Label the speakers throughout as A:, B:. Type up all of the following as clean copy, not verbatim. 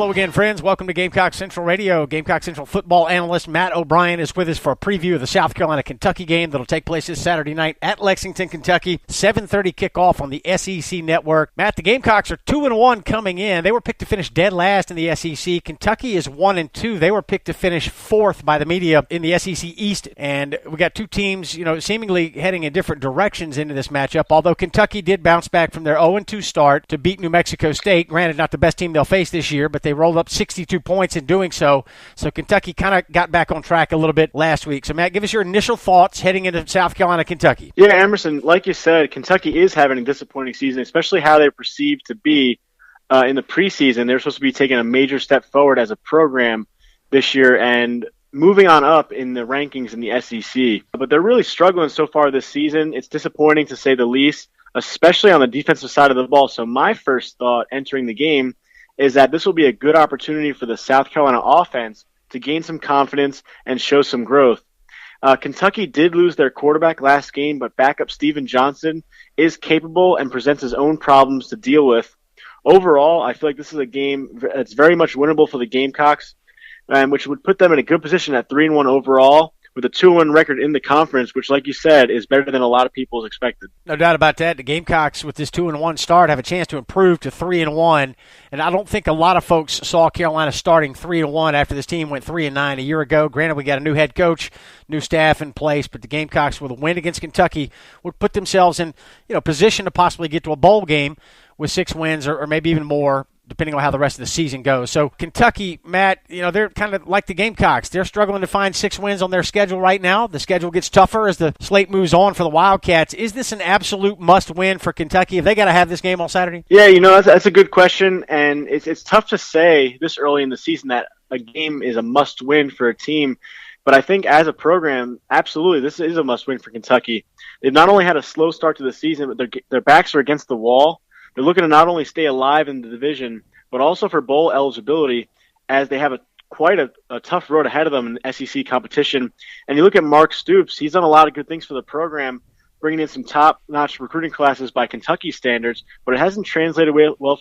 A: Hello again, friends. Welcome to Gamecock Central Radio. Gamecock Central football analyst Matt O'Brien is with us for a preview of the South Carolina-Kentucky game that will take place this Saturday night at Lexington, Kentucky. 7:30 kickoff on the SEC Network. Matt, the Gamecocks are 2-1 coming in. They were picked to finish dead last in the SEC. Kentucky is 1-2. They were picked to finish fourth by the media in the SEC East. And we got two teams, seemingly heading in different directions into this matchup, although Kentucky did bounce back from their 0-2 start to beat New Mexico State. Granted, not the best team they'll face this year, but they rolled up 62 points in doing so. So Kentucky kind of got back on track a little bit last week. So, Matt, give us your initial thoughts heading into South Carolina, Kentucky.
B: Yeah, Emerson, like you said, Kentucky is having a disappointing season, especially how they're perceived to be in the preseason. They're supposed to be taking a major step forward as a program this year and moving on up in the rankings in the SEC. But they're really struggling so far this season. It's disappointing to say the least, especially on the defensive side of the ball. So my first thought entering the game is that this will be a good opportunity for the South Carolina offense to gain some confidence and show some growth. Kentucky did lose their quarterback last game, but backup Steven Johnson is capable and presents his own problems to deal with. Overall, I feel like this is a game that's very much winnable for the Gamecocks, which would put them in a good position at 3-1 overall, with a 2-1 record in the conference, which, like you said, is better than a lot of people expected.
A: No doubt about that. The Gamecocks, with this 2-1 start, have a chance to improve to 3-1. And I don't think a lot of folks saw Carolina starting 3-1 after this team went 3-9 a year ago. Granted, we got a new head coach, new staff in place, but the Gamecocks, with a win against Kentucky, would put themselves in position to possibly get to a bowl game with 6 wins or maybe even more, depending on how the rest of the season goes. So Kentucky, Matt, they're kind of like the Gamecocks. They're struggling to find 6 wins on their schedule right now. The schedule gets tougher as the slate moves on for the Wildcats. Is this an absolute must-win for Kentucky? Have they got to have this game on Saturday?
B: Yeah, that's a good question, and it's tough to say this early in the season that a game is a must-win for a team. But I think as a program, absolutely, this is a must-win for Kentucky. They've not only had a slow start to the season, but their backs are against the wall. They're looking to not only stay alive in the division, but also for bowl eligibility, as they have quite a tough road ahead of them in SEC competition. And you look at Mark Stoops, he's done a lot of good things for the program, bringing in some top-notch recruiting classes by Kentucky standards, but it hasn't translated well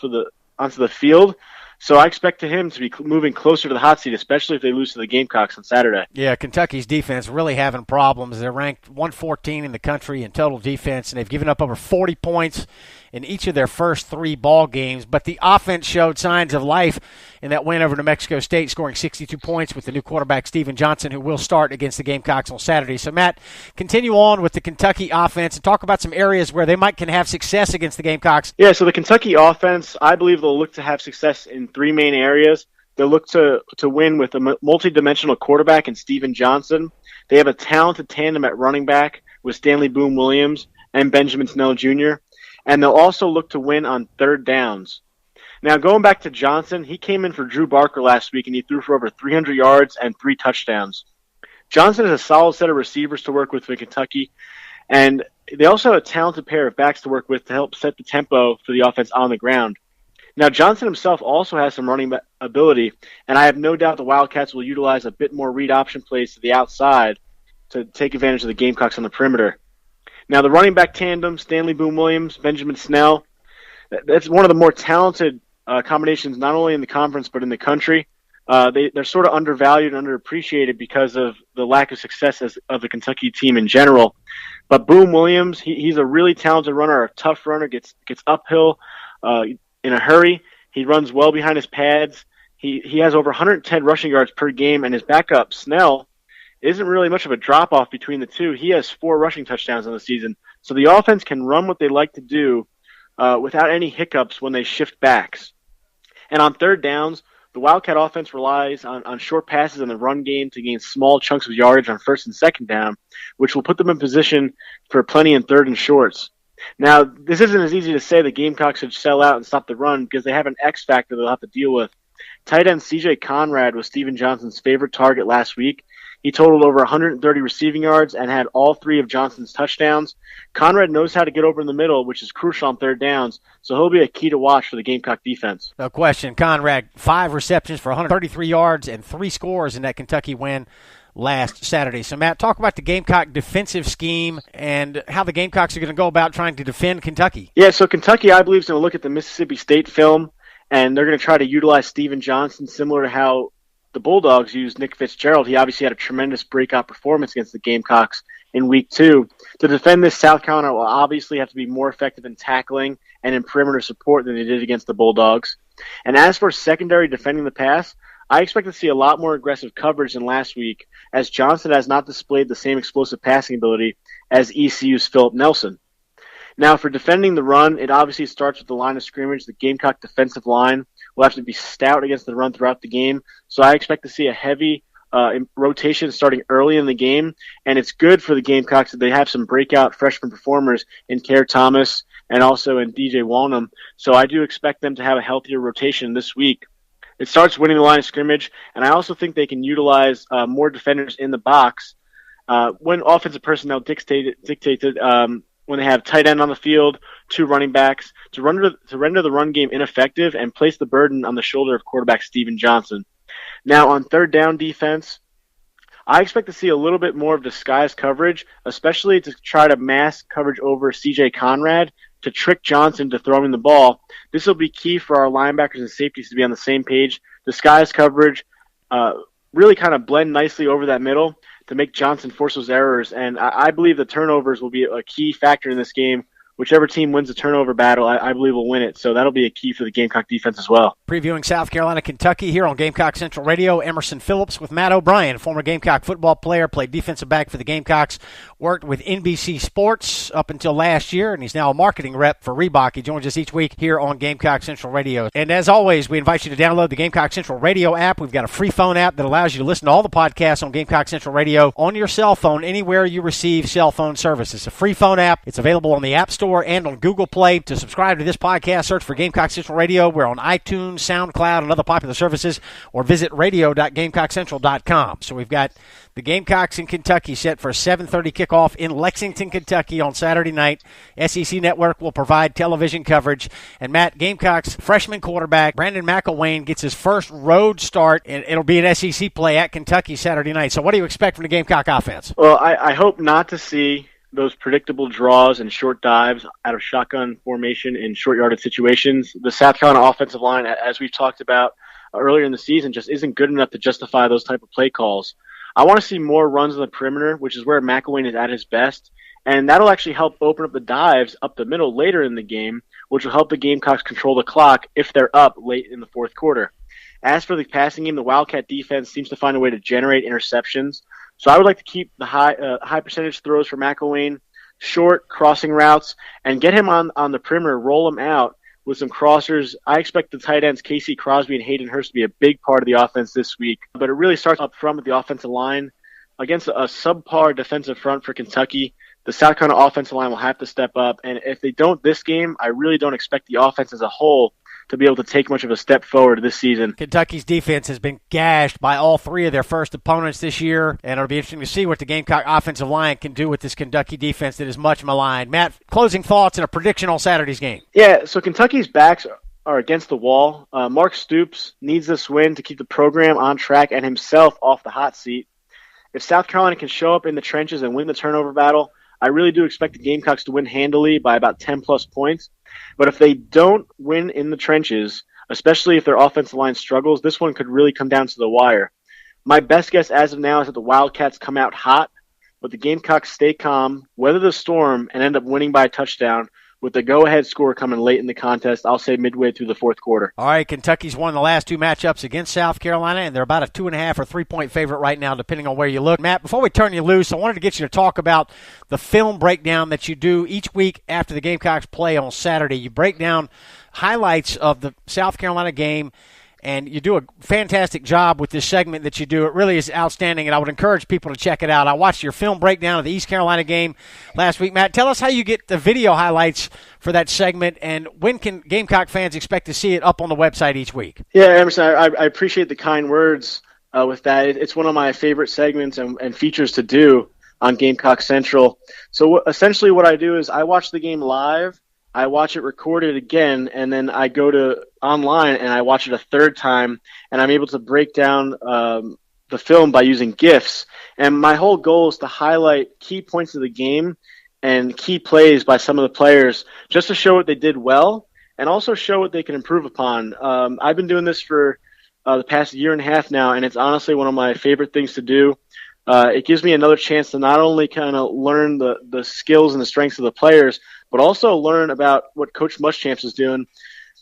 B: onto the field. So I expect him to be moving closer to the hot seat, especially if they lose to the Gamecocks on Saturday.
A: Yeah, Kentucky's defense really having problems. They're ranked 114 in the country in total defense, and they've given up over 40 points in each of their first 3 ball games. But the offense showed signs of life in that win over New Mexico State, scoring 62 points with the new quarterback Steven Johnson, who will start against the Gamecocks on Saturday. So, Matt, continue on with the Kentucky offense and talk about some areas where they can have success against the Gamecocks.
B: Yeah, so the Kentucky offense, I believe they'll look to have success in 3 main areas. They'll look to win with a multi-dimensional quarterback in Steven Johnson. They have a talented tandem at running back with Stanley Boom Williams and Benjamin Snell Jr., and they'll also look to win on third downs. Now, going back to Johnson, he came in for Drew Barker last week, and he threw for over 300 yards and 3 touchdowns. Johnson has a solid set of receivers to work with for Kentucky, and they also have a talented pair of backs to work with to help set the tempo for the offense on the ground. Now, Johnson himself also has some running ability, and I have no doubt the Wildcats will utilize a bit more read option plays to the outside to take advantage of the Gamecocks on the perimeter. Now, the running back tandem, Stanley Boom Williams, Benjamin Snell, that's one of the more talented combinations not only in the conference but in the country. They're sort of undervalued and underappreciated because of the lack of success of the Kentucky team in general. But Boom Williams, he's a really talented runner, a tough runner, gets uphill in a hurry. He runs well behind his pads. He has over 110 rushing yards per game, and his backup, Snell, isn't really much of a drop-off between the two. He has 4 rushing touchdowns on the season. So the offense can run what they like to do without any hiccups when they shift backs. And on third downs, the Wildcat offense relies on short passes in the run game to gain small chunks of yardage on first and second down, which will put them in position for plenty in third and shorts. Now, this isn't as easy to say the Gamecocks should sell out and stop the run because they have an X factor they'll have to deal with. Tight end C.J. Conrad was Steven Johnson's favorite target last week. He totaled over 130 receiving yards and had all 3 of Johnson's touchdowns. Conrad knows how to get over in the middle, which is crucial on third downs, so he'll be a key to watch for the Gamecock defense.
A: No question. Conrad, 5 receptions for 133 yards and 3 scores in that Kentucky win last Saturday. So, Matt, talk about the Gamecock defensive scheme and how the Gamecocks are going to go about trying to defend Kentucky.
B: Yeah, so Kentucky, I believe, is going to look at the Mississippi State film and they're going to try to utilize Steven Johnson similar to how the Bulldogs used Nick Fitzgerald. He obviously had a tremendous breakout performance against the Gamecocks in Week 2. To defend this, South Carolina will obviously have to be more effective in tackling and in perimeter support than they did against the Bulldogs. And as for secondary defending the pass, I expect to see a lot more aggressive coverage than last week, as Johnson has not displayed the same explosive passing ability as ECU's Philip Nelson. Now, for defending the run, it obviously starts with the line of scrimmage. The Gamecock defensive line will have to be stout against the run throughout the game, so I expect to see a heavy rotation starting early in the game, and it's good for the Gamecocks that they have some breakout freshman performers in Kerr Thomas and also in DJ Walnum, so I do expect them to have a healthier rotation this week. It starts winning the line of scrimmage, and I also think they can utilize more defenders in the box when offensive personnel dictated when they have tight end on the field, 2 running backs, to render the run game ineffective and place the burden on the shoulder of quarterback Steven Johnson. Now, on third down defense, I expect to see a little bit more of disguised coverage, especially to try to mask coverage over CJ Conrad to trick Johnson to throwing the ball. This will be key for our linebackers and safeties to be on the same page. Disguised coverage really kind of blend nicely over that middle to make Johnson force those errors. And I believe the turnovers will be a key factor in this game. Whichever team wins the turnover battle, I believe will win it. So that'll be a key for the Gamecock defense as well.
A: Previewing South Carolina, Kentucky here on Gamecock Central Radio, Emerson Phillips with Matt O'Brien, former Gamecock football player, played defensive back for the Gamecocks, worked with NBC Sports up until last year, and he's now a marketing rep for Reebok. He joins us each week here on Gamecock Central Radio. And as always, we invite you to download the Gamecock Central Radio app. We've got a free phone app that allows you to listen to all the podcasts on Gamecock Central Radio on your cell phone anywhere you receive cell phone service. It's a free phone app. It's available on the App Store and on Google Play. To subscribe to this podcast, search for Gamecock Central Radio. We're on iTunes, SoundCloud, and other popular services, or visit radio.GamecockCentral.com. So we've got the Gamecocks in Kentucky set for a 7:30 kickoff in Lexington, Kentucky on Saturday night. SEC Network will provide television coverage. And Matt, Gamecocks freshman quarterback Brandon McElwain gets his first road start, and it'll be an SEC play at Kentucky Saturday night. So what do you expect from the Gamecock offense?
B: Well, I hope not to see those predictable draws and short dives out of shotgun formation in short yardage situations. The South Carolina offensive line, as we've talked about earlier in the season, just isn't good enough to justify those type of play calls. I want to see more runs on the perimeter, which is where McElwain is at his best, and that'll actually help open up the dives up the middle later in the game, which will help the Gamecocks control the clock if they're up late in the fourth quarter. As for the passing game, the Wildcat defense seems to find a way to generate interceptions. So I would like to keep the high percentage throws for McElwain, short crossing routes, and get him on the perimeter, roll him out with some crossers. I expect the tight ends Casey Crosby and Hayden Hurst to be a big part of the offense this week. But it really starts up front with the offensive line. Against a subpar defensive front for Kentucky, the South Carolina offensive line will have to step up. And if they don't this game, I really don't expect the offense as a whole to be able to take much of a step forward this season.
A: Kentucky's defense has been gashed by all 3 of their first opponents this year, and it'll be interesting to see what the Gamecock offensive line can do with this Kentucky defense that is much maligned. Matt, closing thoughts and a prediction on Saturday's game.
B: Yeah, so Kentucky's backs are against the wall. Mark Stoops needs this win to keep the program on track and himself off the hot seat. If South Carolina can show up in the trenches and win the turnover battle, I really do expect the Gamecocks to win handily by about 10-plus points. But if they don't win in the trenches, especially if their offensive line struggles, this one could really come down to the wire. My best guess as of now is that the Wildcats come out hot, but the Gamecocks stay calm, weather the storm, and end up winning by a touchdown, with the go-ahead score coming late in the contest, I'll say midway through the fourth quarter.
A: All right, Kentucky's won the last 2 matchups against South Carolina, and they're about a 2.5 or 3-point favorite right now, depending on where you look. Matt, before we turn you loose, I wanted to get you to talk about the film breakdown that you do each week after the Gamecocks play on Saturday. You break down highlights of the South Carolina game, and you do a fantastic job with this segment that you do. It really is outstanding, and I would encourage people to check it out. I watched your film breakdown of the East Carolina game last week. Matt, tell us how you get the video highlights for that segment, and when can Gamecock fans expect to see it up on the website each week?
B: Yeah, Emerson, I appreciate the kind words with that. It's one of my favorite segments and features to do on Gamecock Central. So essentially what I do is I watch the game live, I watch it recorded again, and then I go to online and I watch it a third time, and I'm able to break down the film by using GIFs. And my whole goal is to highlight key points of the game and key plays by some of the players just to show what they did well and also show what they can improve upon. I've been doing this for the past year and a half now, and it's honestly one of my favorite things to do. It gives me another chance to not only kind of learn the skills and the strengths of the players, but also learn about what Coach Muschamp is doing.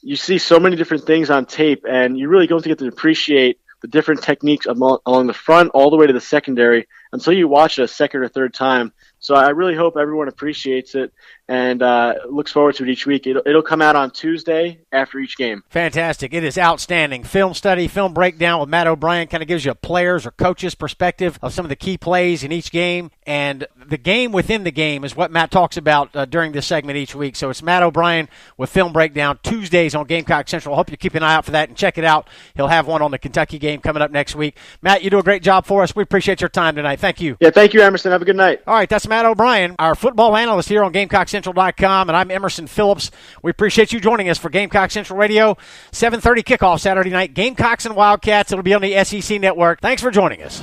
B: You see so many different things on tape, and you really don't get to appreciate the different techniques along the front all the way to the secondary until you watch it a second or third time. So I really hope everyone appreciates it and looks forward to it each week. It'll come out on Tuesday after each game.
A: Fantastic. It is outstanding. Film study, film breakdown with Matt O'Brien kind of gives you a player's or coach's perspective of some of the key plays in each game. And the game within the game is what Matt talks about during this segment each week. So it's Matt O'Brien with film breakdown Tuesdays on Gamecock Central. I hope you keep an eye out for that and check it out. He'll have one on the Kentucky game coming up next week. Matt, you do a great job for us. We appreciate your time tonight. Thank you.
B: Yeah, thank you, Emerson. Have a good night.
A: All right, that's Matt O'Brien, our football analyst here on GamecockCentral.com, and I'm Emerson Phillips. We appreciate you joining us for Gamecock Central Radio, 7:30 kickoff Saturday night, Gamecocks and Wildcats. It'll be on the SEC Network. Thanks for joining us.